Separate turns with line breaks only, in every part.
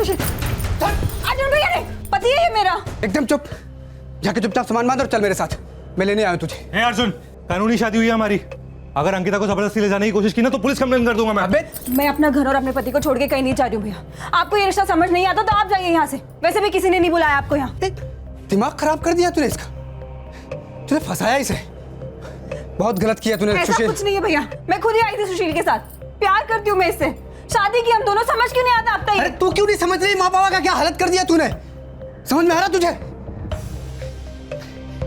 सुशील, अर्जुन भैया रे, पति है ये मेरा।
एकदम चुप, जाके चुपचाप सामान बांध और चल मेरे साथ, मैं लेने आया हूं तुझे।
हे अर्जुन, कानूनी शादी हुई है हमारी। अगर अंकिता को जबरदस्ती ले जाने की कोशिश की ना तो पुलिस कंप्लेन कर दूंगा मैं।
अबे
मैं अपना घर और अपने पति को छोड़ के कहीं नहीं जा रही हूँ भैया। आपको ये रिश्ता समझ नहीं आता तो आप जाइए यहाँ से। वैसे भी किसी ने नहीं बुलाया आपको यहाँ।
दिमाग खराब कर दिया तूने इसका, तूने फंसाया इसे, बहुत गलत किया तूने।
ऐसा
सुशील
कुछ नहीं है भैया, मैं खुद ही आई थी सुशील के साथ, प्यार करती हूँ मैं इससे, शादी की हम दोनों। समझ क्यों नहीं आता अब तक?
अरे तू क्यों नहीं समझ रही, माँ बाबा का क्या हालत कर दिया तूने, समझ में आ रहा तुझे?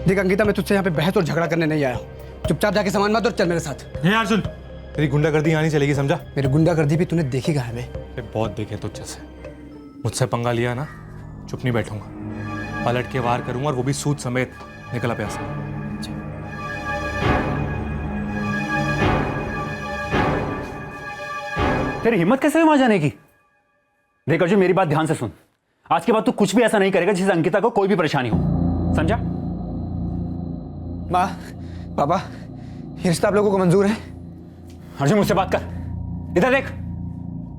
देख अंकिता, मैं तुझसे यहाँ पे बहस और झगड़ा करने नहीं आया हूँ, चुपचाप जाके सामान बांध और चल मेरे साथ।
हे अर्जुन, तेरी गुंडागर्दी यहाँ नहीं चलेगी, समझा?
मेरी गुंडागर्दी भी तूने देखी कहाँ है बे?
बहुत देखे तुझसे से, मुझसे पंगा लिया ना, चुप नहीं बैठूंगा, पलट के वार करूंगा और वो भी सूद समेत। निकला प्यास।
तेरी हिम्मत कैसे हुई वहां जाने की? देख अर्जुन, मेरी बात ध्यान से सुन। आज के बाद तू कुछ भी ऐसा नहीं करेगा जिससे अंकिता को कोई भी परेशानी हो, समझा?
माँ पापा, ये रिश्ता आप लोगों को मंजूर है?
अर्जुन मुझसे बात कर, इधर देख।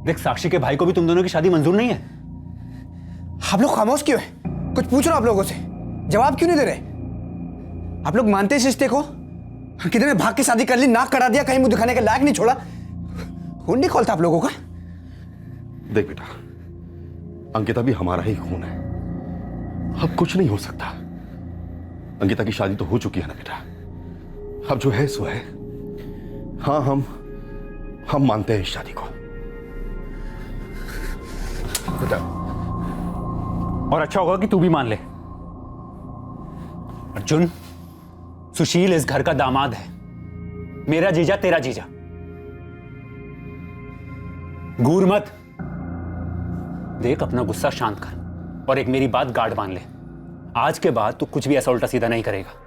देख साक्षी के भाई को भी तुम दोनों की शादी मंजूर नहीं है।
आप लोग खामोश क्यों है? कुछ पूछ रहा हूं आप लोगों से, जवाब क्यों नहीं दे रहे? आप लोग मानते इस रिश्ते को? कितने भाग की शादी कर ली, नाक कटा दिया, कहीं मुंह दिखाने के लायक नहीं छोड़ा, खून नहीं खोलता आप लोगों का?
देख बेटा, अंकिता भी हमारा ही खून है, अब कुछ नहीं हो सकता। अंकिता की शादी तो हो चुकी है ना बेटा, अब जो है सो है। हाँ, हम मानते हैं इस शादी को
बेटा, और अच्छा होगा कि तू भी मान ले। अर्जुन, सुशील इस घर का दामाद है, मेरा जीजा तेरा जीजा। घूर मत। देख, अपना गुस्सा शांत कर और एक मेरी बात गार्ड बांध ले, आज के बाद तू कुछ भी ऐसा उल्टा सीधा नहीं करेगा।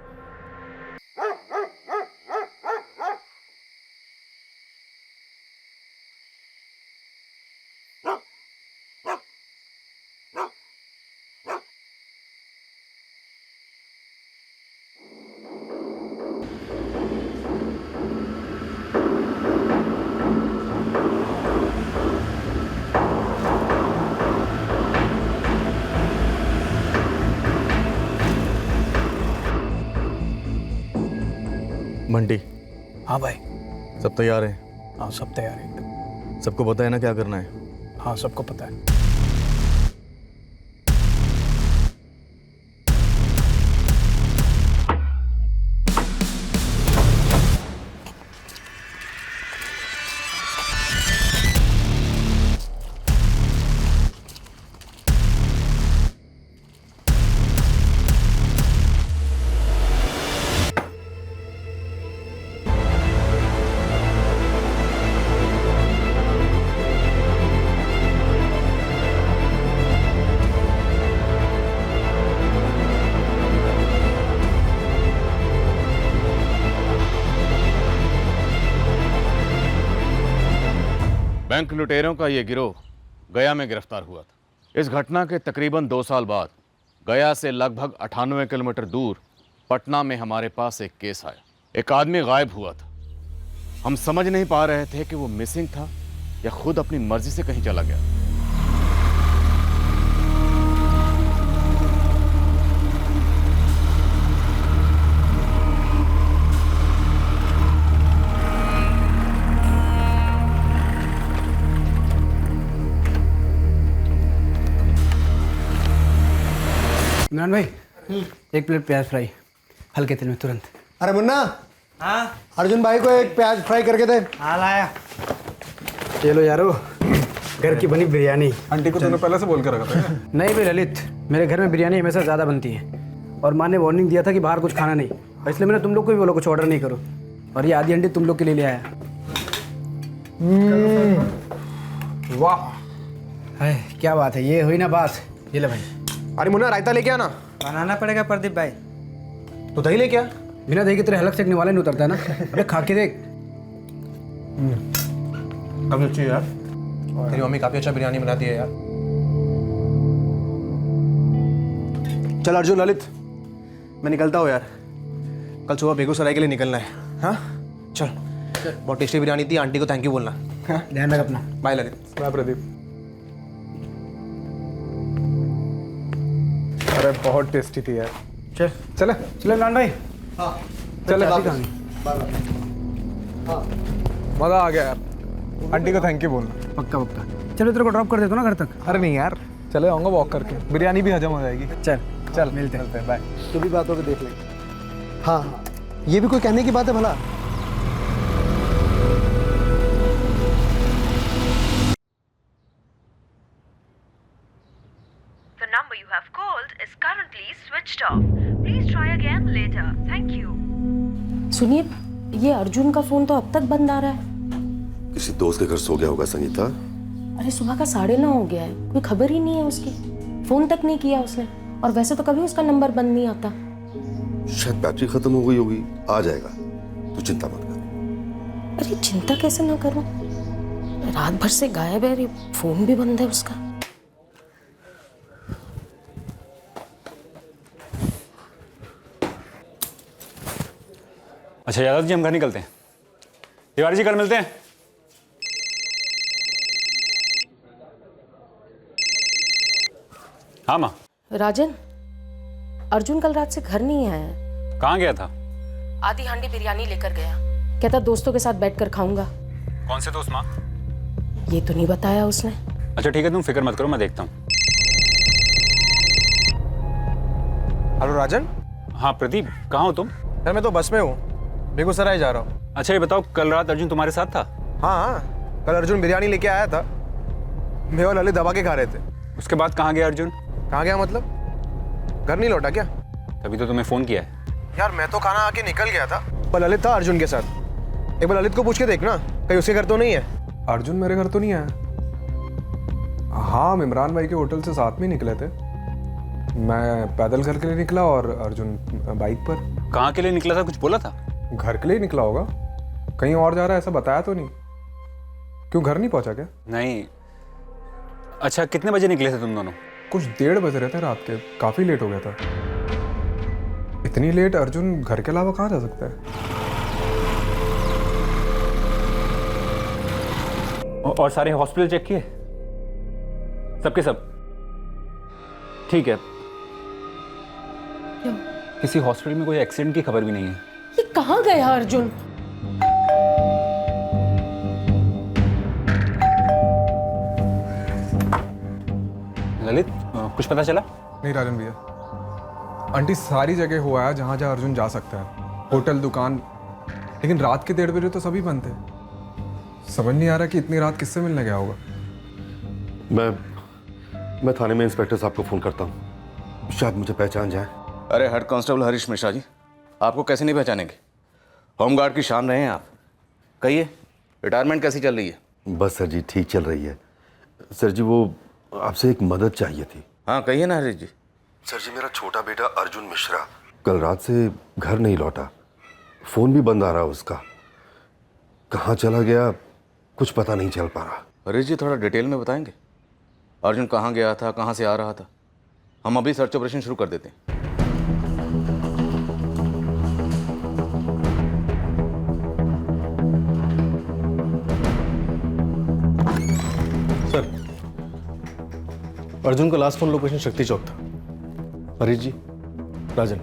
बंटी,
हाँ भाई।
सब तैयार है?
हाँ सब तैयार है एकदम।
सबको पता है ना क्या करना है?
हाँ सबको पता है।
बैंक लुटेरों का ये गिरोह गया में गिरफ्तार हुआ था। इस घटना के तकरीबन 2 साल बाद गया से लगभग 98 किलोमीटर दूर पटना में हमारे पास एक केस आया। एक आदमी गायब हुआ था। हम समझ नहीं पा रहे थे कि वो मिसिंग था या खुद अपनी मर्जी से कहीं चला गया।
इमरान भाई, एक प्लेट प्याज फ्राई हल्के तेल में तुरंत।
अरे मुन्ना,
हाँ
अर्जुन भाई को एक प्याज फ्राई करके दे।
हाँ लाया।
चलो यारो, घर की बनी बिरयानी।
आंटी को तूने पहले से बोल कर रखा था?
नहीं भाई ललित, मेरे घर में बिरयानी हमेशा ज़्यादा बनती है और माँ ने वार्निंग दिया था कि बाहर कुछ खाना नहीं, इसलिए मैंने तुम लोग को भी बोला कुछ ऑर्डर नहीं करो, और ये आधी अंडी तुम लोग के लिए ले आया।
वाह,
है क्या बात है, ये हुई ना बात। ये ले भाई।
अरे मुन्ना, रायता लेके आना।
बनाना पड़ेगा प्रदीप भाई।
तो दही लेके आ।
बिना दही के तेरे हलक सेकने वाला नहीं उतरता है ना। अरे खा के देख।
काफी अच्छी है यार, तेरी मम्मी काफी अच्छा बिरयानी बनाती है यार। चल अर्जुन, ललित, मैं निकलता हूँ यार, कल सुबह बेगूसराय के लिए निकलना है। हाँ चल, बहुत टेस्टी बिरयानी थी, आंटी को थैंक यू बोलना। हाँ
ध्यान रख अपना।
बाय ललित।
बाय प्रदीप।
अरे बहुत टेस्टी थी यार। चल चले चले इमरान भाई। हाँ चले कहानी। मज़ा आ गया यार। आंटी को थैंक यू बोलना।
पक्का पक्का। चलो तेरे को ड्रॉप कर देता हूँ ना घर तक।
अरे नहीं यार, चले आऊँगा वॉक करके, बिरयानी भी हजम हो जाएगी।
चल
चल
मिलते हैं।
बाय।
तो भी बातों पे देख लेंगे। हाँ हाँ, ये भी कोई कहने की बात है भला?
The number you have called is currently switched off. Please try again later. Thank you.
सुनिए, ये अर्जुन का फोन तो अब तक बंद आ रहा है।
किसी दोस्त के घर सो गया होगा संगीता।
अरे सुबह का 9:30 हो गया है, कोई खबर ही नहीं है उसकी। फोन तक नहीं किया उसने, और वैसे तो कभी उसका नंबर बंद नहीं आता।
शायद बैटरी खत्म हो गई होगी, आ जाएगा, तू चिंता मत कर।
अरे चिंता कैसे ना करूं, रात भर से गायब है, फोन भी बंद है उसका।
अच्छा यादव जी, हम घर निकलते हैं। तिवारी जी, कल मिलते हैं। हाँ माँ।
राजन, अर्जुन कल रात से घर नहीं आया है।
कहाँ गया था?
आधी हांडी बिरयानी लेकर गया, कहता दोस्तों के साथ बैठकर खाऊंगा।
कौन से दोस्त माँ?
ये तो नहीं बताया उसने।
अच्छा ठीक है, तुम फिक्र मत करो, मैं देखता हूँ।
हेलो राजन।
हाँ प्रदीप, कहाँ हो तुम?
यार मैं तो बस में हूँ, बेगूसराय जा रहा हूँ।
अच्छा ये बताओ, कल रात अर्जुन तुम्हारे साथ था?
हाँ, कल अर्जुन बिरयानी लेके आया था, मैं और ललित दबा के खा रहे थे।
उसके बाद कहाँ गया अर्जुन?
कहाँ गया मतलब? घर नहीं लौटा क्या?
तभी तो तुम्हें फोन किया है।
यार मैं तो खाना आके निकल गया था, पर ललित था अर्जुन के साथ। एक बार ललित को पूछ के देखना, कहीं उसके घर तो नहीं है।
अर्जुन मेरे घर तो नहीं आया। हाँ, हम इमरान भाई के होटल से साथ में निकले थे। मैं पैदल घर के लिए निकला और अर्जुन बाइक पर।
कहाँ के लिए निकला था, कुछ बोला था?
घर के लिए निकला होगा, कहीं और जा रहा है ऐसा बताया तो नहीं। क्यों, घर नहीं पहुंचा क्या?
नहीं। अच्छा कितने बजे निकले थे तुम दोनों?
कुछ 1:30 बज रहे थे रात के, काफी लेट हो गया था। इतनी लेट अर्जुन घर के अलावा कहाँ जा सकता है?
और सारे हॉस्पिटल चेक किए? सबके सब ठीक है? किसी हॉस्पिटल में कोई एक्सीडेंट की खबर भी नहीं है।
ये कहाँ गया अर्जुन?
ललित, कुछ पता चला?
नहीं राजन भैया, आंटी सारी जगह हुआ है जहाँ जहाँ अर्जुन जा सकता है, होटल, दुकान, लेकिन रात के 1:30 बजे तो सभी बंद थे। समझ नहीं आ रहा कि इतनी रात किससे मिलने गया होगा।
मैं थाने में इंस्पेक्टर साहब को फोन करता हूँ, शायद मुझे पहचान जाए।
अरे हेड कांस्टेबल हरीश मिश्रा जी, आपको कैसे नहीं पहचानेंगे? होमगार्ड की शान रहे हैं आप। कहिए, रिटायरमेंट कैसी चल रही है?
बस सर जी, ठीक चल रही है। सर जी, वो आपसे एक मदद चाहिए थी।
हाँ कहिए ना हरीश जी।
सर जी, मेरा छोटा बेटा अर्जुन मिश्रा कल रात से घर नहीं लौटा, फोन भी बंद आ रहा उसका। कहाँ चला गया कुछ पता नहीं चल पा रहा।
हरीश जी थोड़ा डिटेल में बताएंगे, अर्जुन कहाँ गया था, कहाँ से आ रहा था? हम अभी सर्च ऑपरेशन शुरू कर देते हैं।
सर, अर्जुन का लास्ट फोन लोकेशन शक्ति चौक था। हरीश जी, राजन,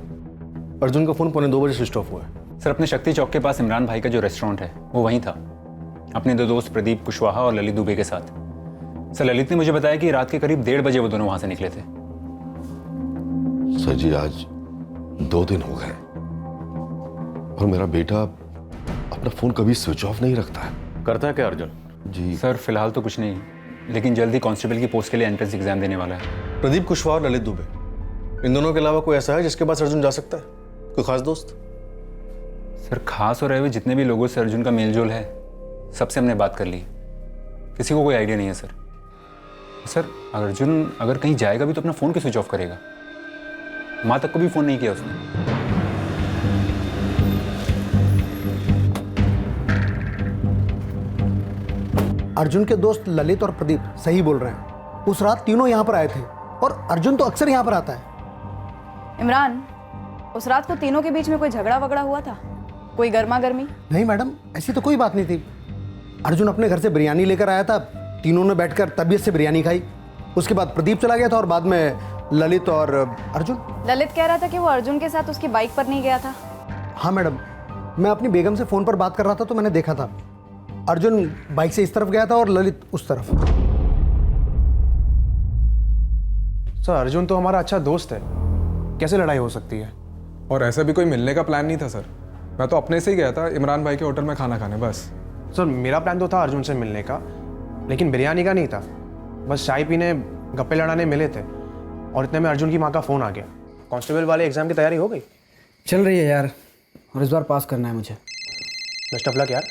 अर्जुन का फोन 1:45 बजे स्विच ऑफ हुआ है।
सर, अपने शक्ति चौक के पास इमरान भाई का जो रेस्टोरेंट है वो वहीं था, अपने 2 दोस्त प्रदीप कुशवाहा और ललित दुबे के साथ। सर, ललित ने मुझे बताया कि रात के करीब 1:30 बजे वो दोनों वहां से निकले थे।
सर जी, आज 2 दिन हो गए और मेरा बेटा अपना फोन कभी स्विच ऑफ नहीं रखता है।
करता है क्या अर्जुन?
जी
सर, फिलहाल तो कुछ नहीं, लेकिन जल्दी कांस्टेबल की पोस्ट के लिए एंट्रेंस एग्जाम देने वाला है।
प्रदीप कुशवाहा और ललित दुबे, इन दोनों के अलावा कोई ऐसा है जिसके पास अर्जुन जा सकता है? कोई खास दोस्त?
सर, खास हो रहे हुए जितने भी लोगों से अर्जुन का मेलजोल है, सबसे हमने बात कर ली, किसी को कोई आइडिया नहीं है सर। सर, अर्जुन अगर कहीं जाएगा भी तो अपना फ़ोन क्यों स्विच ऑफ करेगा? माँ तक को भी फ़ोन नहीं किया उसने।
अर्जुन के दोस्त ललित और प्रदीप सही बोल रहे हैं। उस रात तीनों यहाँ पर आए थे और अर्जुन तो अक्सर यहाँ पर आता है।
इमरान, उस रात को तीनों के बीच में कोई झगड़ा वगड़ा हुआ था? कोई गर्मा गर्मी?
नहीं मैडम, ऐसी तो कोई बात नहीं थी। अर्जुन अपने घर से बिरयानी लेकर आया था, तीनों ने बैठकर तबीयत से बिरयानी खाई। उसके बाद प्रदीप चला गया था और बाद में ललित और अर्जुन।
ललित कह रहा था कि वो अर्जुन के साथ उसकी बाइक पर नहीं गया था।
हाँ मैडम, मैं अपनी बेगम से फ़ोन पर बात कर रहा था तो मैंने देखा था अर्जुन बाइक से इस तरफ गया था और ललित उस तरफ।
सर अर्जुन तो हमारा अच्छा दोस्त है, कैसे लड़ाई हो सकती है?
और ऐसा भी कोई मिलने का प्लान नहीं था सर। मैं तो अपने से ही गया था इमरान भाई के होटल में खाना खाने बस।
सर मेरा प्लान तो था अर्जुन से मिलने का, लेकिन बिरयानी का नहीं था। बस चाय पीने गप्पे लड़ाने मिले थे और इतने में अर्जुन की माँ का फ़ोन आ गया। कांस्टेबल वाले एग्ज़ाम की तैयारी हो गई?
चल रही है यार, और इस बार पास करना है मुझे।
बेस्ट ऑफ लक यार।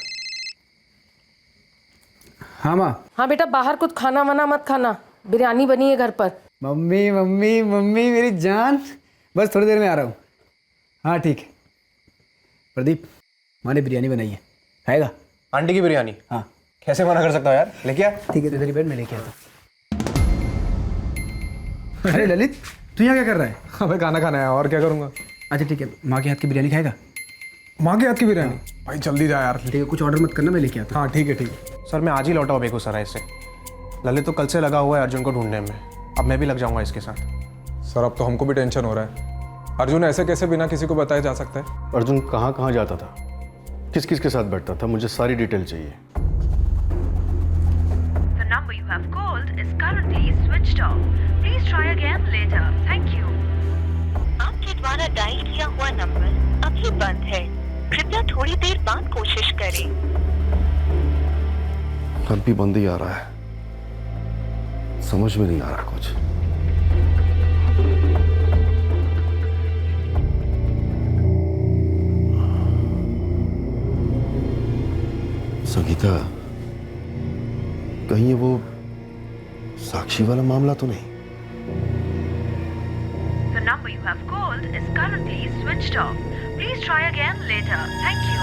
हाँ माँ।
हाँ बेटा, बाहर कुछ खाना वाना मत खाना, बिरयानी बनी है घर पर।
मम्मी मम्मी मम्मी मेरी जान, बस थोड़ी देर में आ रहा हूँ। हाँ ठीक है। प्रदीप, माँ ने बिरयानी बनाई है, खाएगा?
आंटी की बिरयानी?
हाँ।
कैसे मना कर सकता हूँ यार, लेके आ।
ठीक है, तेरी बेड में लेके आता। अरे ललित, तू यहाँ क्या कर रहा है?
हमें खाना खाना है, और क्या करूँगा।
अच्छा ठीक है, माँ के हाथ की बिरयानी खाएगा?
माँ के हाथ की बिरयानी? भाई जल्दी जा यार।
ठीक है, कुछ ऑर्डर मत करना, मैं लेके आता हूँ।
हाँ ठीक है ठीक है।
सर मैं आज ही लौटा हूँ बेगूसराय से। ललित तो कल से लगा हुआ है अर्जुन को ढूंढने में, अब मैं भी लग जाऊंगा इसके साथ।
सर अब तो हमको भी टेंशन हो रहा है। अर्जुन ऐसे कैसे बिना किसी को बताया जा सकता है?
अर्जुन कहाँ कहाँ जाता था, किस किस के साथ बैठता था, मुझे सारी डिटेल चाहिए।
The number you have called is currently switched off. Please try again later. Thank you. आपके द्वारा डायल किया हुआ नंबर अभी बंद है। कृपया थोड़ी देर बाद कोशिश करें।
अब भी बंद ही आ रहा है, समझ में नहीं आ रहा कुछ। संगीता, कहीं ये वो साक्षी वाला मामला तो नहीं?
The number you have called is currently switched off. Please try again later. Thank you.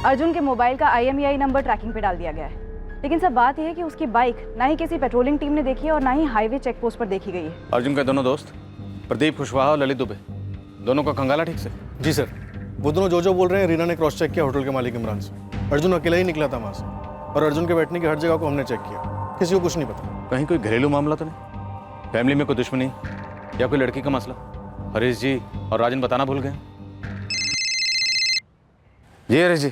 Arjun के मोबाइल का IMEI नंबर ट्रैकिंग पे डाल दिया गया है, लेकिन सब बात यह है कि उसकी बाइक ना ही किसी पेट्रोलिंग टीम ने देखी है और ना ही हाईवे चेक पोस्ट पर देखी गई है।
अर्जुन के दोनों दोस्त प्रदीप कुशवाहा और ललित दुबे, दोनों का खंगाला ठीक से?
जी सर, वो दोनों जो बोल रहे हैं रीना ने क्रॉस चेक किया होटल के मालिक इमरान से। अर्जुन अकेला ही निकला था वहाँ से, और अर्जुन के बैठने की हर जगह को हमने चेक किया, किसी को कुछ नहीं पता।
कहीं कोई घरेलू मामला तो नहीं? फैमिली में कोई दुश्मनी या कोई लड़की का मसला? हरीश जी और राजन बताना भूल गए? जी हरीश जी,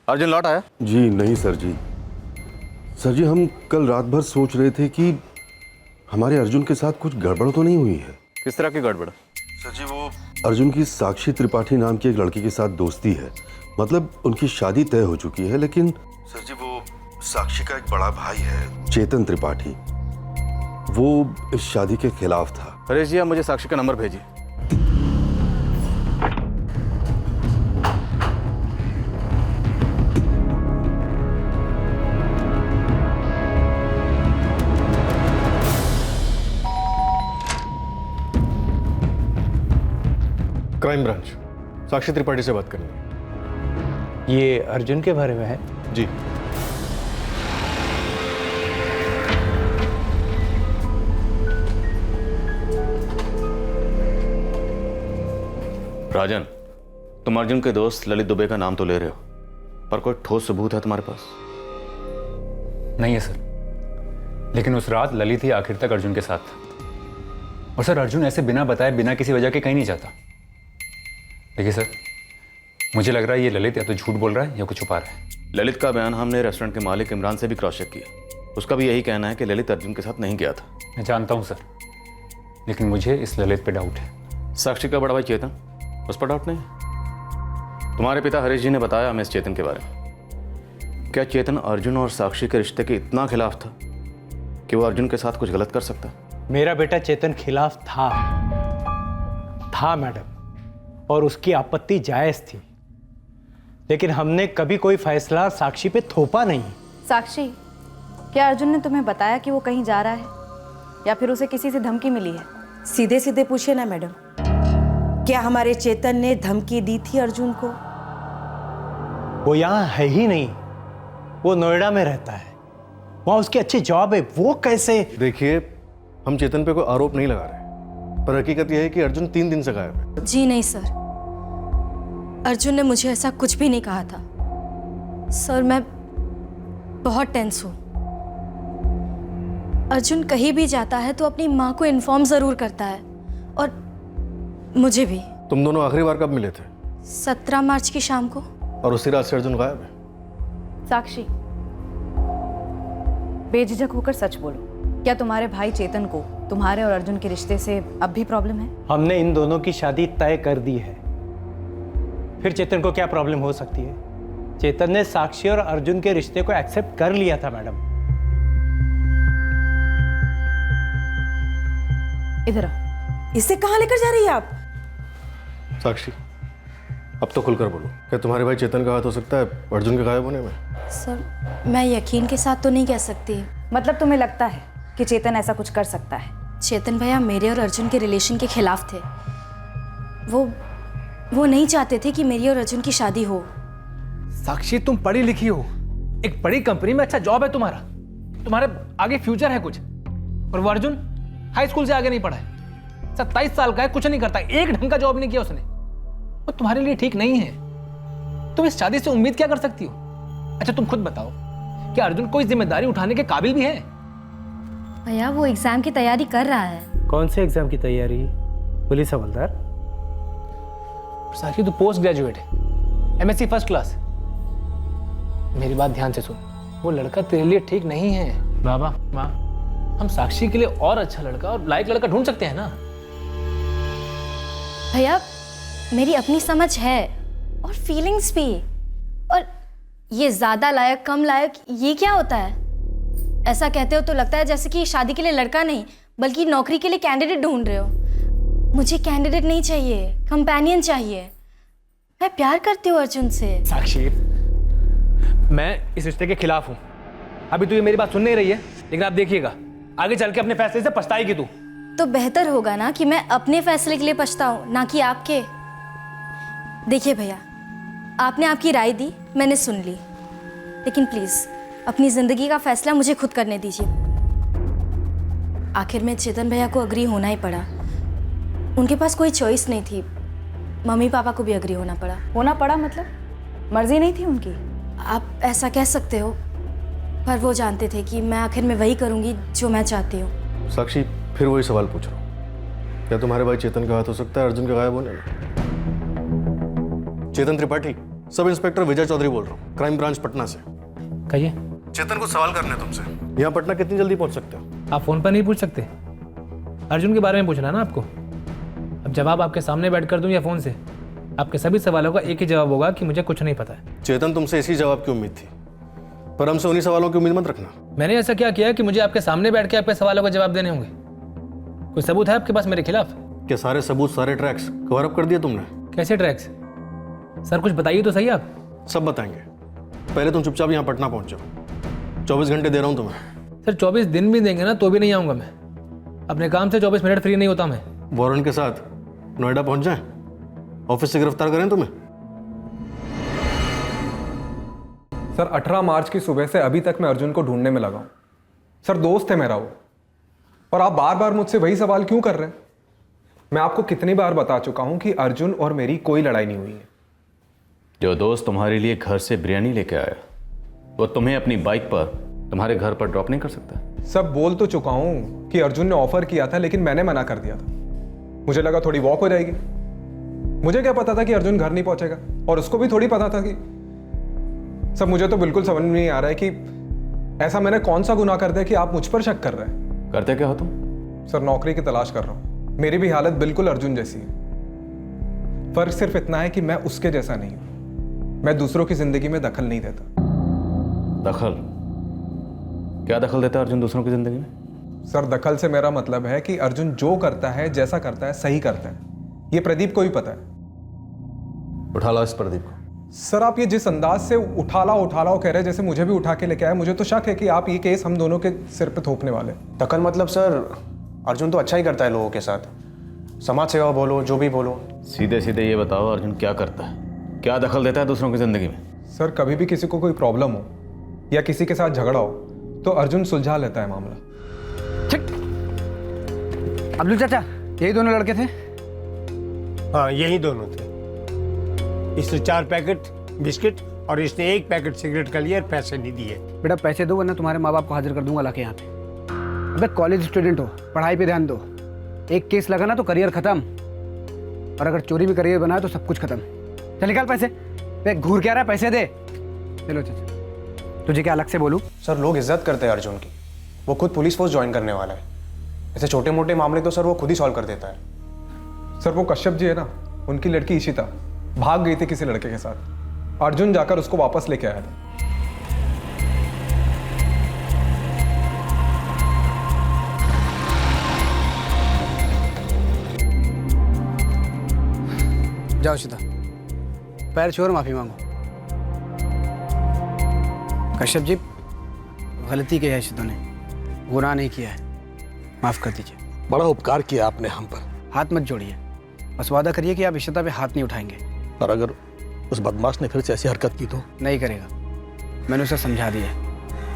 अर्जुन लौट आया?
जी नहीं सर जी। सर जी, हम कल रात भर सोच रहे थे कि हमारे अर्जुन के साथ कुछ गड़बड़ तो नहीं हुई है।
किस तरह की गड़बड़?
सर जी, वो अर्जुन की साक्षी त्रिपाठी नाम की एक लड़की के साथ दोस्ती है, मतलब उनकी शादी तय हो चुकी है, लेकिन सर जी वो साक्षी का एक बड़ा भाई है चेतन त्रिपाठी, वो इस शादी के खिलाफ था।
हरीश जी, आप मुझे साक्षी का नंबर भेजिए।
क्राइम ब्रांच, साक्षी त्रिपाठी से बात करनी।
ये अर्जुन के बारे में है?
जी।
राजन, तुम अर्जुन के दोस्त ललित दुबे का नाम तो ले रहे हो, पर कोई ठोस सबूत है तुम्हारे पास?
नहीं है सर, लेकिन उस रात ललित ही आखिर तक अर्जुन के साथ था। और सर अर्जुन ऐसे बिना बताए, बिना किसी वजह के कहीं नहीं जाता। देखिए सर, मुझे लग रहा है ये ललित या तो झूठ बोल रहा है या कुछ छुपा रहा है।
ललित का बयान हमने रेस्टोरेंट के मालिक इमरान से भी क्रॉस चेक किया, उसका भी यही कहना है कि ललित अर्जुन के साथ नहीं गया था।
मैं जानता हूँ सर, लेकिन मुझे इस ललित पे डाउट है।
साक्षी का बड़ा भाई चेतन, उस पर डाउट नहीं? तुम्हारे पिता हरीश जी ने बताया हमें इस चेतन के बारे में। क्या चेतन अर्जुन और साक्षी के रिश्ते के इतना खिलाफ था कि वो अर्जुन के साथ कुछ गलत कर सकता?
मेरा बेटा चेतन खिलाफ था मैडम, और उसकी आपत्ति जायज़ थी, लेकिन हमने कभी कोई फैसला साक्षी पे थोपा नहीं।
साक्षी, क्या अर्जुन ने तुम्हें बताया कि वो कहीं जा रहा है या फिर उसे किसी से धमकी मिली है?
सीधे सीधे पूछे ना मैडम, क्या हमारे चेतन ने धमकी दी थी अर्जुन को?
वो यहाँ है ही नहीं, वो नोएडा में रहता है, वहाँ उसकी अच्छी जॉब है। वो कैसे?
देखिए, हम चेतन पे कोई आरोप नहीं लगा रहे, पर हकीकत यह है कि अर्जुन 3 दिन से गायब है।
जी नहीं सर, अर्जुन ने मुझे ऐसा कुछ भी नहीं कहा था। सर
बहुत टेंस हूँ। अर्जुन कहीं भी जाता है तो अपनी माँ को इन्फॉर्म ज़रूर करता है, और मुझे भी।
तुम दोनों आखिरी बार कब मिले थे?
17 मार्च की शाम को।
और उसी रात से अर्जुन गायब है।
साक्षी, बेझिझक होकर सच बोलो, क्या तुम्हारे भाई चेतन को तुम्हारे और अर्जुन के रिश्ते से अब भी प्रॉब्लम है?
हमने इन दोनों की शादी तय कर दी है, फिर चेतन को क्या प्रॉब्लम हो सकती है? चेतन ने साक्षी और अर्जुन के रिश्ते को एक्सेप्ट कर लिया था मैडम।
इधर आओ।
इसे कहाँ लेकर जा रही है आप?
साक्षी, अब तो खुलकर बोलो, क्या तुम्हारे भाई चेतन का हाथ हो सकता है अर्जुन के गायब होने में?
सर, मैं यकीन के साथ तो नहीं कह सकती।
मतलब तुम्हें लगता है कि चेतन ऐसा कुछ कर सकता है?
चेतन भैया मेरे और अर्जुन के रिलेशन के खिलाफ थे। वो नहीं चाहते थे कि मेरी और अर्जुन की शादी हो।
साक्षी, तुम पढ़ी लिखी हो, एक बड़ी कंपनी में अच्छा जॉब है तुम्हारा, तुम्हारे आगे फ्यूचर है कुछ, और वो अर्जुन हाई स्कूल से आगे नहीं पढ़ा है, 27 साल का है, कुछ नहीं करता, एक ढंग का जॉब नहीं किया उसने। वो तुम्हारे लिए ठीक नहीं है। तुम इस शादी से उम्मीद क्या कर सकती हो? अच्छा तुम खुद बताओ कि अर्जुन कोई जिम्मेदारी उठाने के काबिल भी है?
भैया वो एग्जाम की तैयारी कर रहा है।
कौन से एग्जाम की तैयारी? पुलिस हवलदार?
साक्षी, तू पोस्ट ग्रेजुएट है, MSc फर्स्ट क्लास। मेरी बात ध्यान से सुन, वो लड़का तेरे लिए ठीक नहीं है। बाबा माँ, हम साक्षी के लिए और अच्छा लड़का और लायक लड़का ढूंढ सकते हैं ना।
भैया मेरी अपनी समझ है और फीलिंग्स भी, और ये ज्यादा लायक कम लायक ये क्या होता है? ऐसा कहते हो तो लगता है जैसे कि शादी के लिए लड़का नहीं बल्कि नौकरी के लिए कैंडिडेट ढूंढ रहे हो। मुझे कैंडिडेट नहीं चाहिए, कंपेनियन चाहिए। मैं प्यार करती हूँ अर्जुन से।
साक्षी, मैं इस रिश्ते के खिलाफ हूँ। अभी तो ये मेरी बात सुन नहीं रही है, लेकिन आप देखिएगा आगे चल के अपने फैसले से पछताएगी तू।
तो बेहतर होगा ना कि मैं अपने फैसले के लिए पछताऊं, ना कि आपके। देखिए भैया, आपने आपकी राय दी, मैंने सुन ली, लेकिन प्लीज अपनी जिंदगी का फैसला मुझे खुद करने दीजिए। आखिर में चेतन भैया को अग्री होना ही पड़ा। उनके पास कोई चॉइस नहीं थी, मम्मी पापा को भी अग्री होना पड़ा।
होना पड़ा मतलब मर्जी नहीं थी उनकी?
आप ऐसा कह सकते हो, पर वो जानते थे कि मैं आखिर में वही करूंगी जो मैं चाहती हूँ।
साक्षी, फिर वही सवाल पूछ रहा हूँ, क्या तुम्हारे भाई चेतन का हाथ हो सकता है अर्जुन के गायब होने में? चेतन त्रिपाठी, सब इंस्पेक्टर विजय चौधरी बोल रहा हूँ, क्राइम ब्रांच पटना से।
कहिए।
चेतन को सवाल करना है तुमसे। यहाँ पटना कितनी जल्दी पहुँच सकते हो?
आप फोन पर नहीं पूछ सकते, अर्जुन के बारे में पूछना है ना आपको। अब जवाब आपके सामने बैठ कर दूं या फोन से, आपके सभी सवालों का एक ही जवाब होगा कि मुझे कुछ नहीं पता है।
चेतन, तुमसे इसी जवाब की उम्मीद थी, पर हमसे उन्हीं सवालों की उम्मीद मत रखना।
मैंने ऐसा क्या किया कि मुझे आपके सामने बैठ के आपके सवालों का जवाब देने होंगे? कोई सबूत है आपके पास मेरे खिलाफ?
क्या सारे सबूत, सारे ट्रैक्स कवर अप कर दिए तुमने?
कैसे ट्रैक्स? सर कुछ बताइए तो सही आप।
सब बताएंगे, पहले तुम चुपचाप यहाँ पटना पहुँच जाओ। 24 घंटे दे रहा हूँ तुम्हें।
सर 24 दिन भी देंगे ना तो भी नहीं आऊँगा मैं, अपने काम से 24 मिनट फ्री नहीं होता मैं।
वारंट के साथ नोएडा पहुँच जाएं, ऑफिस से गिरफ्तार करें तुम्हें।
सर 18 मार्च की सुबह से अभी तक मैं अर्जुन को ढूंढने में लगा हूं। सर दोस्त है मेरा वो, और आप बार बार मुझसे वही सवाल क्यों कर रहे हैं? मैं आपको कितनी बार बता चुका हूं कि अर्जुन और मेरी कोई लड़ाई नहीं हुई है।
जो दोस्त तुम्हारे लिए घर से बिरयानी लेके आया, वो तुम्हें अपनी बाइक पर तुम्हारे घर पर ड्रॉप नहीं कर सकता?
सब बोल तो चुका हूं कि अर्जुन ने ऑफर किया था, लेकिन मैंने मना कर दिया था। मुझे लगा थोड़ी वॉक हो जाएगी। मुझे क्या पता था कि अर्जुन घर नहीं पहुंचेगा, और उसको भी थोड़ी पता था कि सब। मुझे तो बिल्कुल समझ में नहीं आ रहा है कि ऐसा मैंने कौन सा गुनाह कर दिया कि आप मुझ पर शक कर रहे हैं।
करते क्या हो तुम?
सर नौकरी की तलाश कर रहा हूं। मेरी भी हालत बिल्कुल अर्जुन जैसी है, फर्क सिर्फ इतना है कि मैं उसके जैसा नहीं हूं। मैं दूसरों की जिंदगी में दखल नहीं देता।
दखल? क्या दखल देता है अर्जुन दूसरों की जिंदगी में?
सर दखल से मेरा मतलब है कि अर्जुन जो करता है, जैसा करता है, सही करता है। ये प्रदीप को भी पता है।
उठा लो इस प्रदीप को।
सर आप ये जिस अंदाज से उठा लाओ कह रहे हैं, जैसे मुझे भी उठा के लेके आए, मुझे तो शक है कि आप ये केस हम दोनों के सिर पे थोपने वाले।
दखल मतलब सर, अर्जुन तो अच्छा ही करता है लोगों के साथ, समाज सेवा बोलो, जो भी बोलो।
सीधे सीधे ये बताओ, अर्जुन क्या करता है? क्या दखल देता है दूसरों की जिंदगी में?
सर कभी भी किसी को कोई प्रॉब्लम हो या किसी के साथ झगड़ा हो तो अर्जुन सुलझा लेता है मामला।
अब्दुल चाचा, यही दोनों लड़के थे?
हाँ यही दोनों थे। इससे 4 पैकेट बिस्किट
और इसने एक पैकेट सिगरेट का लिया और पैसे नहीं दिए।
बेटा पैसे दो वरना तुम्हारे माँ बाप को हाजिर कर दूंगा लाके यहाँ पे। अबे कॉलेज स्टूडेंट हो, पढ़ाई पे ध्यान दो। एक केस लगा ना तो करियर खत्म, और अगर चोरी में करियर बना तो सब कुछ खत्म। चल निकाल पैसे। बे घूर क्या रहा है, पैसे दे। चलो चाचा, तुझे क्या अलग से बोलूँ?
सर लोग इज्जत करते हैं अर्जुन की, वो खुद पुलिस फोर्स ज्वाइन करने वाला है। ऐसे छोटे मोटे मामले तो सर वो खुद ही सॉल्व कर देता है।
सर वो कश्यप जी है ना, उनकी लड़की इशिता भाग गई थी किसी लड़के के साथ। अर्जुन जाकर उसको वापस लेके आया था।
जाओ इशिता, पैर छू और माफी मांगो। कश्यप जी, गलती की है इशिता ने, गुनाह नहीं किया है, माफ कर दीजिए।
बड़ा उपकार किया आपने हम पर।
हाथ मत जोड़िए, बस वादा करिए कि आप इशिता पे हाथ नहीं उठाएंगे।
और अगर उस बदमाश ने फिर से ऐसी हरकत की तो?
नहीं करेगा, मैंने उसे समझा दिया है,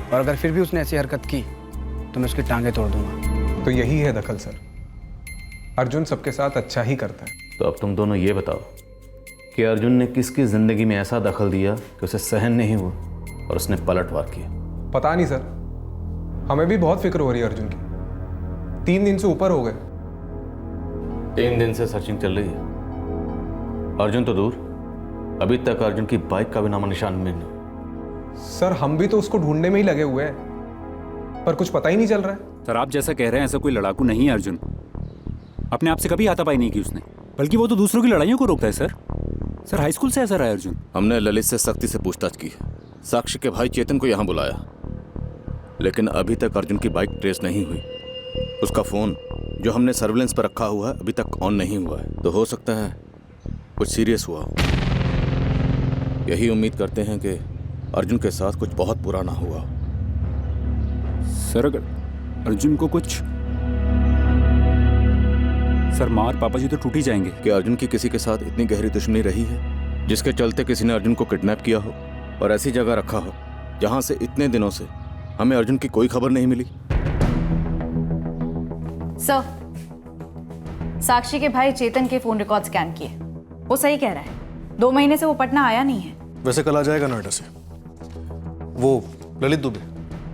और अगर फिर भी उसने ऐसी हरकत की तो मैं उसकी टांगें तोड़ दूंगा।
तो यही है दखल सर, अर्जुन सबके साथ अच्छा ही करता है।
तो अब तुम दोनों ये बताओ कि अर्जुन ने किसकी जिंदगी में ऐसा दखल दिया कि उसे सहन नहीं हुआ और उसने पलटवार किया?
पता नहीं सर, हमें भी बहुत फिक्र हो रही है अर्जुन की। 3 दिन से ऊपर हो गए।
3 दिन से सर्चिंग चल रही है। अर्जुन तो दूर, अभी तक अर्जुन की बाइक का भी नामो निशान नहीं।
सर हम भी तो उसको ढूंढने में ही लगे हुए हैं, पर कुछ पता ही नहीं चल रहा है।
सर आप जैसा कह रहे हैं ऐसा कोई लड़ाकू नहीं है अर्जुन। अपने आप से कभी हाथापाई नहीं की उसने, बल्कि वो तो दूसरों की लड़ाइयों को रोकता है सर। सर हाई स्कूल से ऐसा रहा है अर्जुन।
हमने ललित से सख्ती से पूछताछ की है, साक्षी के भाई चेतन को यहाँ बुलाया, लेकिन अभी तक अर्जुन की बाइक ट्रेस नहीं हुई। उसका फोन जो हमने सर्विलेंस पर रखा हुआ है अभी तक ऑन नहीं हुआ है। तो हो सकता है कुछ सीरियस हुआ हो। यही उम्मीद करते हैं कि अर्जुन के साथ कुछ बहुत बुरा ना हुआ।
सर अगर अर्जुन को कुछ, सर माँ और पापा जी तो टूट ही जाएंगे।
कि अर्जुन की किसी के साथ इतनी गहरी दुश्मनी रही है जिसके चलते किसी ने अर्जुन को किडनैप किया हो और ऐसी जगह रखा हो जहां से इतने दिनों से हमें अर्जुन की कोई खबर नहीं मिली?
सर, साक्षी के भाई चेतन के फोन रिकॉर्ड स्कैन किए, वो सही कह रहा है। 2 महीने से वो पटना आया नहीं है।
वैसे कल आ जाएगा नोएडा से। वो ललित दुबे,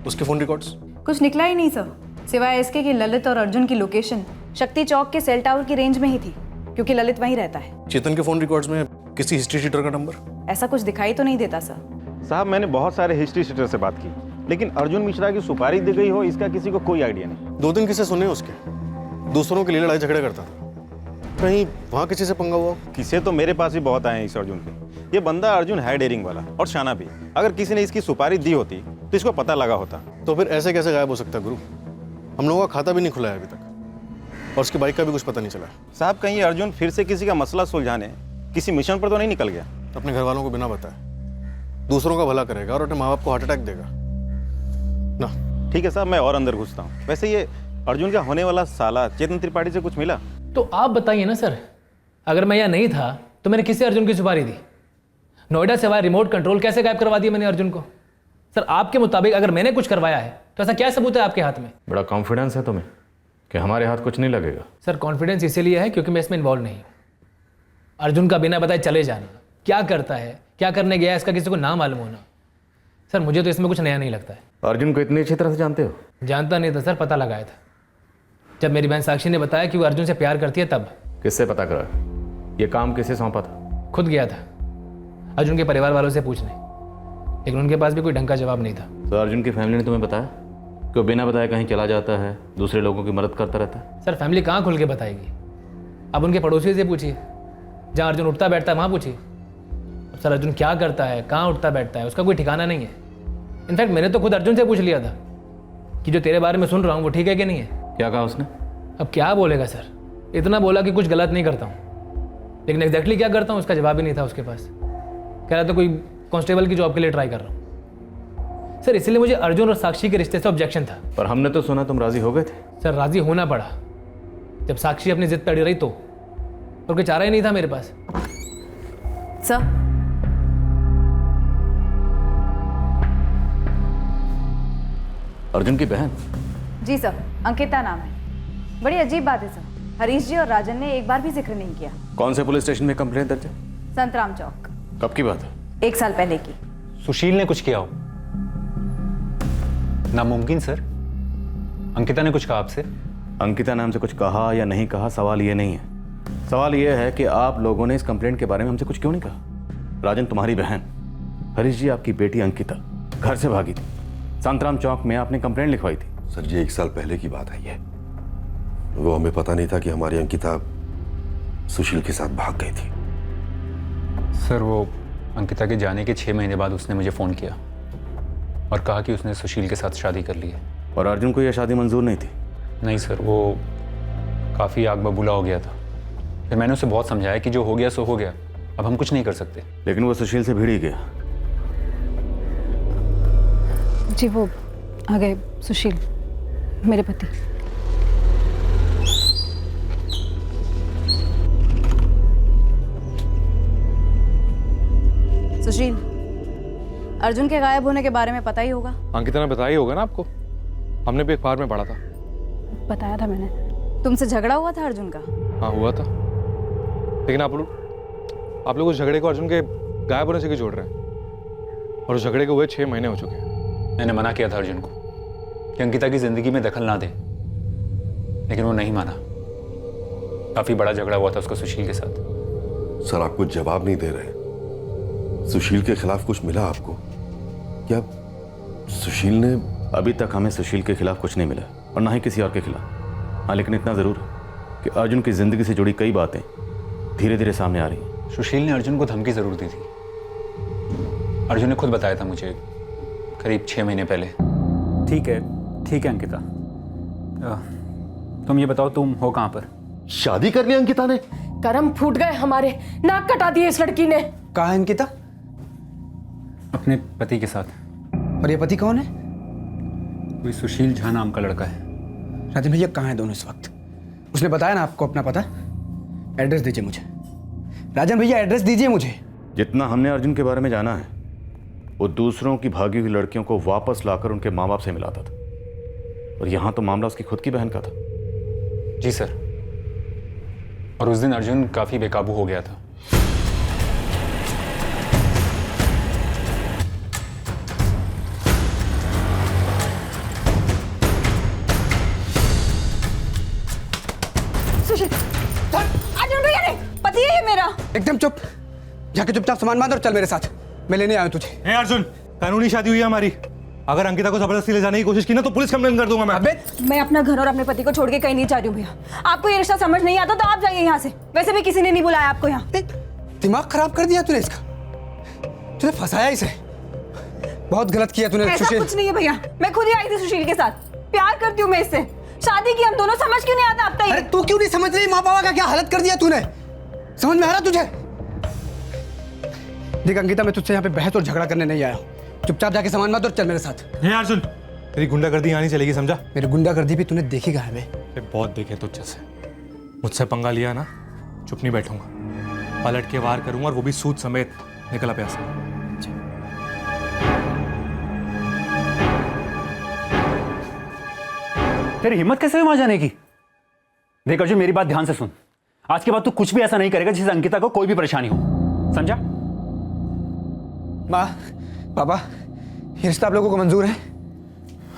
उसके फोन रिकॉर्ड्स?
कुछ निकला ही नहीं सर, सिवाय इसके कि ललित और अर्जुन की लोकेशन शक्ति चौक के सेल टावर की रेंज में ही थी, क्योंकि ललित वहीं रहता है।
चेतन के फोन रिकॉर्ड्स में किसी हिस्ट्री शीटर का नंबर?
ऐसा कुछ दिखाई तो नहीं देता सर।
साहब मैंने बहुत सारे हिस्ट्री शीटर से बात की, लेकिन अर्जुन मिश्रा की सुपारी दी गई हो इसका किसी को कोई आइडिया नहीं।
2 दिन किसे सुने उसके, दूसरों के लिए लड़ाई झगड़े करता था। कहीं वहाँ किसी से पंगा हुआ?
किसे तो मेरे पास भी बहुत आए हैं इस अर्जुन के। ये बंदा अर्जुन है डेयरिंग वाला और शाना भी। अगर किसी ने इसकी सुपारी दी होती तो इसको पता लगा होता।
तो फिर ऐसे कैसे गायब हो सकता गुरु? हम लोगों का खाता भी नहीं खुला है अभी तक, और उसकी बाइक का भी कुछ पता नहीं चला।
साहब कहीं अर्जुन फिर से किसी का मसला सुलझाने किसी मिशन पर तो नहीं निकल गया?
अपने घर वालों को बिना बताए दूसरों का भला करेगा और अपने माँ बाप को हार्ट अटैक देगा ना।
ठीक है साहब, मैं और अंदर घुसता हूँ। वैसे ये अर्जुन का होने वाला साला चेतन त्रिपाठी से कुछ मिला?
तो आप बताइए ना सर, अगर मैं यहाँ नहीं था तो मैंने किससे अर्जुन की सुपारी दी? नोएडा से वाया रिमोट कंट्रोल कैसे गायब करवा दिया मैंने अर्जुन को? सर आपके मुताबिक अगर मैंने कुछ करवाया है तो ऐसा क्या सबूत है आपके हाथ में?
बड़ा कॉन्फिडेंस है तुम्हें कि हमारे हाथ कुछ नहीं लगेगा।
सर कॉन्फिडेंस इसीलिए है क्योंकि मैं इसमें इन्वॉल्व नहीं हूँ। अर्जुन का बिना बताए चले जाना, क्या करता है, क्या करने गया है, इसका किसी को ना मालूम होना, सर मुझे तो इसमें कुछ नया नहीं लगता है।
अर्जुन को इतनी अच्छी तरह से जानते हो?
जानता नहीं था सर, पता लगाया था। जब मेरी बहन साक्षी ने बताया कि वो अर्जुन से प्यार करती है तब।
किससे पता करा? ये काम किसे सौंपा था?
खुद गया था अर्जुन के परिवार वालों से पूछने, लेकिन उनके पास भी कोई ढंग का जवाब नहीं था।
तो अर्जुन की फैमिली ने तुम्हें बताया कि वो बिना बताए कहीं चला जाता है, दूसरे लोगों की मदद करता रहता है?
सर फैमिली कहाँ खुल के बताएगी? अब उनके पड़ोसियों से पूछिए, जहाँ अर्जुन उठता बैठता है वहाँ पूछिए। अब सर अर्जुन क्या करता है, कहाँ उठता बैठता है, उसका कोई ठिकाना नहीं है। इनफैक्ट मैंने तो खुद अर्जुन से पूछ लिया था कि जो तेरे बारे में सुन रहा हूँ वो ठीक है कि नहीं है।
क्या कहा उसने?
अब क्या बोलेगा सर, इतना बोला कि कुछ गलत नहीं करता हूँ, लेकिन एग्जैक्टली क्या करता हूँ उसका जवाब ही नहीं था उसके पास। कह रहा था कोई कांस्टेबल की जॉब के लिए ट्राई कर रहा हूँ। सर इसलिए मुझे अर्जुन और साक्षी के रिश्ते से ऑब्जेक्शन था।
पर हमने तो सुना तुम राजी हो गए थे।
सर राजी होना पड़ा, जब साक्षी अपनी जिद पर अड़ी रही तो, और कोई चारा ही नहीं था मेरे पास।
सर
अर्जुन की बहन?
जी सर, अंकिता नाम है। बड़ी अजीब बात है सर, हरीश जी और राजन ने एक बार भी जिक्र नहीं किया।
कौन से पुलिस स्टेशन में कंप्लेंट दर्ज है?
संतराम चौक।
कब की बात है?
1 साल पहले की।
सुशील ने कुछ किया हो। नामुमकिन सर। अंकिता ने कुछ कहा आपसे?
अंकिता ने हमसे कुछ कहा या नहीं कहा, सवाल ये नहीं है। सवाल ये है कि आप लोगों ने इस कंप्लेंट के बारे में हमसे कुछ क्यों नहीं कहा। राजन तुम्हारी बहन, हरीश जी आपकी बेटी अंकिता घर से भागी थी, संतराम चौक में आपने कंप्लेंट लिखवाई थी।
सर जी 1 साल पहले की बात है ये। वो हमें पता नहीं था कि हमारी अंकिता सुशील के साथ भाग गई थी।
सर वो अंकिता के जाने के 6 महीने बाद उसने मुझे फ़ोन किया और कहा कि उसने सुशील के साथ शादी कर ली है।
और अर्जुन को यह शादी मंजूर नहीं थी?
नहीं सर, वो काफ़ी आग बबूला हो गया था। फिर मैंने उसे बहुत समझाया कि जो हो गया सो हो गया, अब हम कुछ नहीं कर सकते।
लेकिन वो सुशील से भिड़ ही गया।
जी वो आ गए सुशील, मेरे पति। सुशील, अर्जुन के गायब होने के बारे में पता ही होगा।
अंकिता ने बताया ही होगा ना आपको, हमने भी अखबार में पढ़ा था।
बताया था मैंने। तुमसे झगड़ा हुआ था अर्जुन का?
हाँ हुआ था, लेकिन आप लोग उस झगड़े को अर्जुन के गायब होने से क्यों जोड़ रहे हैं? और उस झगड़े को हुए 6 महीने हो चुके हैं।
मैंने मना किया था अर्जुन को कि अंकिता की जिंदगी में दखल ना दे, लेकिन वो नहीं माना। काफी बड़ा झगड़ा हुआ था उसका सुशील के साथ।
सर आप कुछ जवाब नहीं दे रहे। सुशील के खिलाफ कुछ मिला आपको? क्या सुशील ने?
अभी तक हमें सुशील के खिलाफ कुछ नहीं मिला और ना ही किसी और के खिलाफ। हाँ, लेकिन इतना जरूर है कि अर्जुन की जिंदगी से जुड़ी कई बातें धीरे धीरे सामने आ रही हैं।
सुशील ने अर्जुन को धमकी जरूर दी थी। अर्जुन ने खुद बताया था मुझे करीब 6 महीने पहले। ठीक है अंकिता, तुम ये बताओ तुम हो कहाँ पर?
शादी कर ली अंकिता ने?
कर्म फूट गए हमारे, नाक कटा दिए इस लड़की ने।
कहाँ है अंकिता?
अपने पति के साथ।
और ये पति कौन है?
कोई सुशील झा नाम का लड़का है।
राजन भैया कहाँ है दोनों इस वक्त? उसने बताया ना आपको अपना पता? एड्रेस दीजिए मुझे। राजन भैया एड्रेस दीजिए मुझे।
जितना हमने अर्जुन के बारे में जाना है, वो दूसरों की भागी हुई लड़कियों को वापस लाकर उनके माँ बाप से मिलाता था, और यहाँ तो मामला उसकी खुद की बहन का था।
जी सर, और उस दिन अर्जुन काफी बेकाबू हो गया था।
अर्जुन भैया नहीं, पति है ये मेरा।
एकदम चुप, जाके चुपचाप सामान बांध और चल मेरे साथ। मैं लेने आया हूं तुझे।
ए अर्जुन, कानूनी शादी हुई है हमारी। अगर अंकिता को जबरदस्ती ले जाने की कोशिश की ना तो पुलिस कंप्लेन कर दूंगा मैं।
अबे
मैं अपना घर और अपने पति को छोड़ के कहीं नहीं जा रही हूँ भैया। आपको ये रिश्ता समझ नहीं आता तो आप जाइए यहाँ से। वैसे भी किसी ने नहीं बुलाया आपको यहाँ।
दिमाग खराब कर दिया तूने इसका। तूने फंसाया इसे। बहुत गलत किया तूने।
ऐसा कुछ नहीं है भैया, मैं खुद ही आई थी सुशील के साथ। प्यार करती हूँ मैं इससे, शादी की हम दोनों। समझ क्यों नहीं आता अब तक?
अरे तू क्यों नहीं समझ रही? माँ बाबा का क्या हालत कर दिया तूने। समझ में आ रहा तुझे? देख अंकिता, मैं तुझसे यहाँ पे बहस और झगड़ा करने नहीं आया हूँ। चुपचाप जाके सामान बांध और चल मेरे साथ।
हे अर्जुन, तेरी गुंडागर्दी यहाँ नहीं चलेगी, समझा?
मेरी गुंडागर्दी भी तूने देखी कहाँ है?
बहुत देखे तुझ जैसे। मुझसे पंगा लिया ना, चुप नहीं बैठूंगा। पलट के वार करूंगा, और वो भी सूद समेत। निकला प्यासा।
तेरी हिम्मत कैसे हुई वहां जाने की? देख अर्जुन, मेरी बात ध्यान से सुन। आज के बाद तू कुछ भी ऐसा नहीं करेगा जिससे अंकिता को कोई भी परेशानी हो, समझा?
माँ, पापा, ये रिश्ता आप लोगों को मंजूर है?